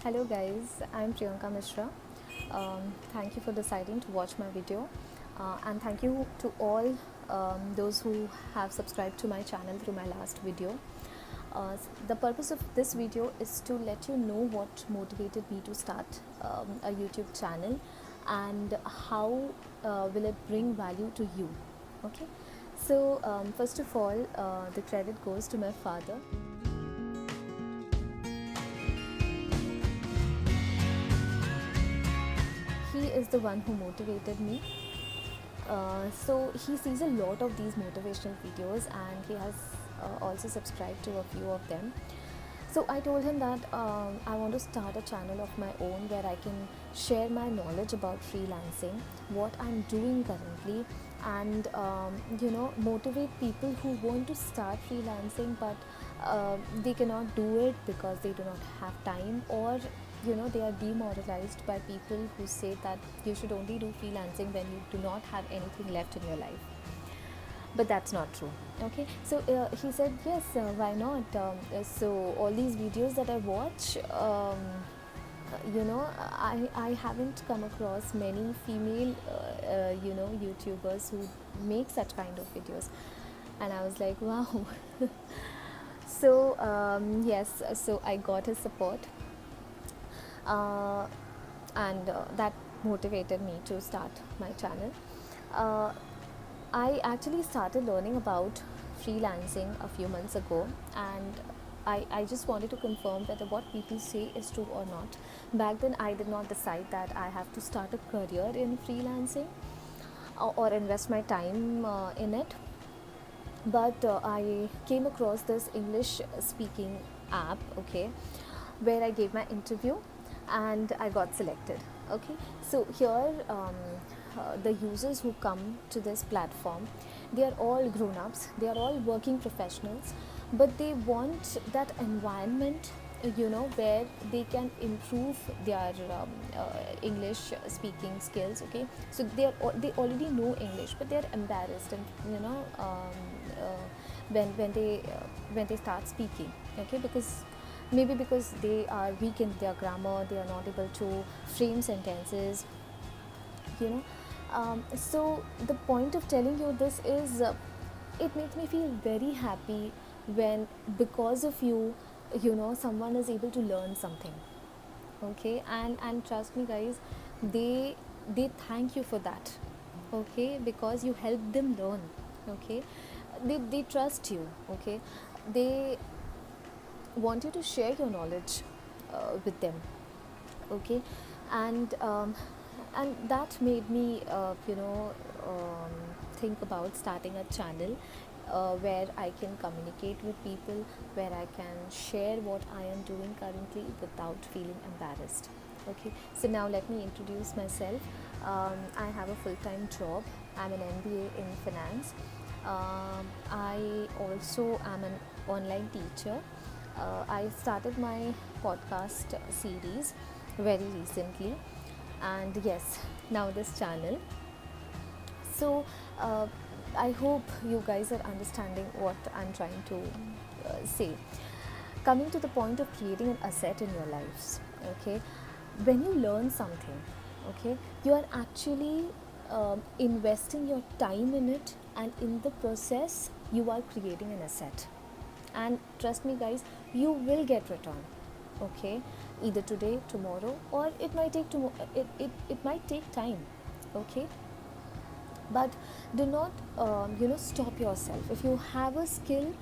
Hello guys, I'm Priyanka Mishra. Thank you for deciding to watch my video, and thank you to all those who have subscribed to my channel through my last video. The purpose of this video is to let you know what motivated me to start a YouTube channel and how will it bring value to you. Okay, so first of all, the credit goes to my father. He is the one who motivated me. So he sees a lot of these motivational videos and he has also subscribed to a few of them. So I told him that I want to start a channel of my own where I can share my knowledge about freelancing, what I'm doing currently, and motivate people who want to start freelancing but they cannot do it because they do not have time, or they are demoralized by people who say that you should only do freelancing when you do not have anything left in your life, but that's not true. Okay, so he said yes, why not. So all these videos that I watch, I haven't come across many female YouTubers who make such kind of videos, and I was like, wow. So yes, so I got his support, uh, and that motivated me to start my channel. uh, I actually started learning about freelancing a few months ago, and I just wanted to confirm whether what people say is true or not. Back then, I did not decide that I have to start a career in freelancing or invest my time in it. But I came across this English speaking app, okay, where I gave my interview and I got selected. Okay, so here the users who come to this platform, they are all grown-ups, they are all working professionals, but they want that environment, where they can improve their English speaking skills. Okay, so they already know English, but they are embarrassed, and when they start speaking. Okay, because maybe because they are weak in their grammar, they are not able to frame sentences, you know so the point of telling you this is, it makes me feel very happy when, because of you, someone is able to learn something. Okay, and trust me guys, they thank you for that. Okay, because you help them learn. Okay, they trust you. Okay, they want you to share your knowledge with them. Okay, and that made me think about starting a channel where I can communicate with people, where I can share what I am doing currently without feeling embarrassed. Okay, so now let me introduce myself. I have a full-time job. I'm an MBA in finance. I also am an online teacher. I started my podcast series very recently, and yes, now this channel. So I hope you guys are understanding what I'm trying to say. Coming to the point of creating an asset in your lives. Okay, when you learn something, okay, you are actually investing your time in it, and in the process you are creating an asset. And trust me guys, you will get return. Okay, either today, tomorrow, or it might take time. Okay, but do not stop yourself. If you have a skill,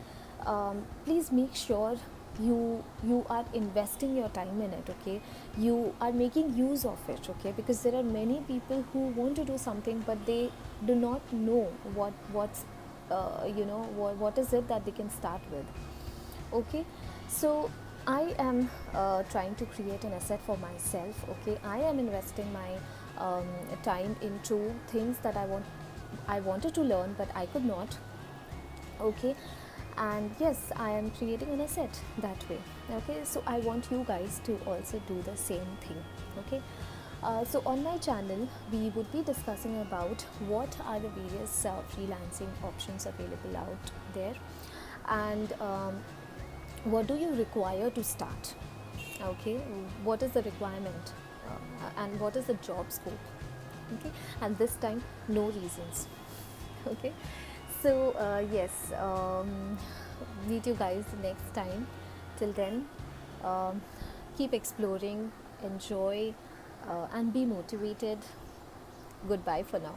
please make sure you are investing your time in it. Okay, you are making use of it. Okay, because there are many people who want to do something but they do not know what is it that they can start with. Okay, so I am trying to create an asset for myself. Okay, I am investing my time into things that I wanted to learn but I could not. Okay, and yes, I am creating an asset that way. Okay, so I want you guys to also do the same thing. Okay, so on my channel we would be discussing about what are the various freelancing options available out there, and what do you require to start. Okay, what is the requirement, and what is the job scope? Okay, and this time no reasons. Okay, so yes, meet you guys next time. Till then, um, keep exploring, enjoy, and be motivated. Goodbye for now.